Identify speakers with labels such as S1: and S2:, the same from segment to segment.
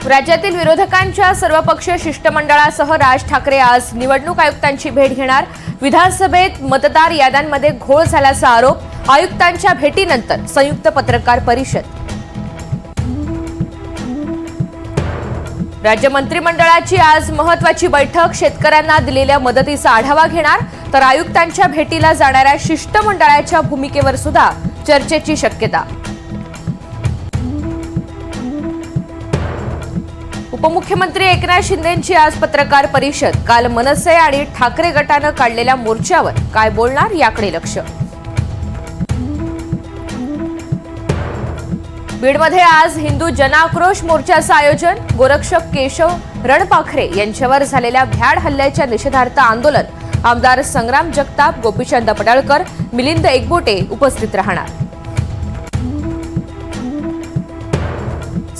S1: राज्यातील विरोधकांच्या सर्वपक्षीय शिष्टमंडळासह राज ठाकरे आज निवडणूक आयुक्तांची भेट घेणार। विधानसभेत मतदार याद्यांमध्ये घोळ झाल्याचा आरोप। आयुक्तांच्या भेटीनंतर संयुक्त पत्रकार परिषद। राज्य मंत्रिमंडळाची आज महत्त्वाची बैठक। शेतकऱ्यांना दिलेल्या मदतीचा आढावा घेणार, तर आयुक्तांच्या भेटीला जाणाऱ्या शिष्टमंडळाच्या भूमिकेवर सुद्धा चर्चेची शक्यता। उपमुख्यमंत्री एकनाथ शिंदेंची आज पत्रकार परिषद। काल मनसे आणि ठाकरे गटानं काढलेल्या मोर्चावर काय बोलणार याकडे लक्ष। बीडमध्ये आज हिंदू जनाक्रोश मोर्चाचं आयोजन। गोरक्षक केशव रणपाखरे यांच्यावर झालेल्या भ्याड हल्ल्याच्या निषेधार्थ आंदोलन। आमदार संग्राम जगताप, गोपीचंद पडळकर, मिलिंद एकबोटे उपस्थित राहणार।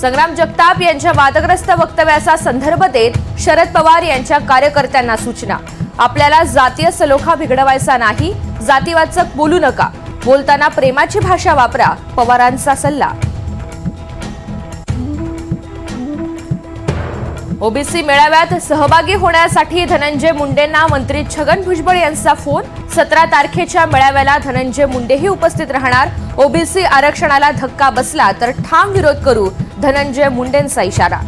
S1: संग्राम जगताप यांच्या वादग्रस्त वक्तव्याचा संदर्भ देत शरद पवार यांच्या कार्यकर्त्यांना सूचना। आपल्याला जातीय सलोखा बिघडवायचा नाही, जातीवाचक बोलू नका, बोलताना प्रेमाची भाषा वापरा, पवारांचा सल्ला। ओबीसी मेळाव्यात सहभागी होण्यासाठी धनंजय मुंडेंना मंत्री छगन भुजबळ यांचा फोन। 17 तारखेच्या मेळाव्याला धनंजय मुंडेही उपस्थित राहणार। ओबीसी आरक्षणाला धक्का बसला तर ठाम विरोध करू, धनंजय मुंडेंचा इशारा।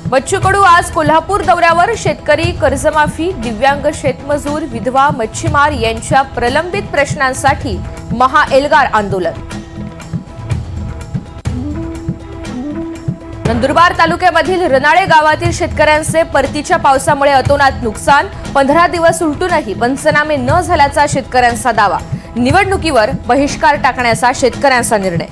S1: बच्चू कडू आज कोल्हापूर दौऱ्यावर। शेतकरी, कर्जमाफी, दिव्यांग शेतमजूर, विधवा, मच्छीमार यांच्या प्रलंबित प्रश्नांसाठी महाएल्गार आंदोलन। नंदुरबार तालुक्यामधील रनाळे गावातील शेतकऱ्यांचे परतीच्या पावसामुळे अतोनात नुकसान। 15 दिवस उलटूनही पंचनामे न झाल्याचा शेतकऱ्यांचा दावा। निवडणुकीवर बहिष्कार टाकण्याचा शेतकऱ्यांचा निर्णय।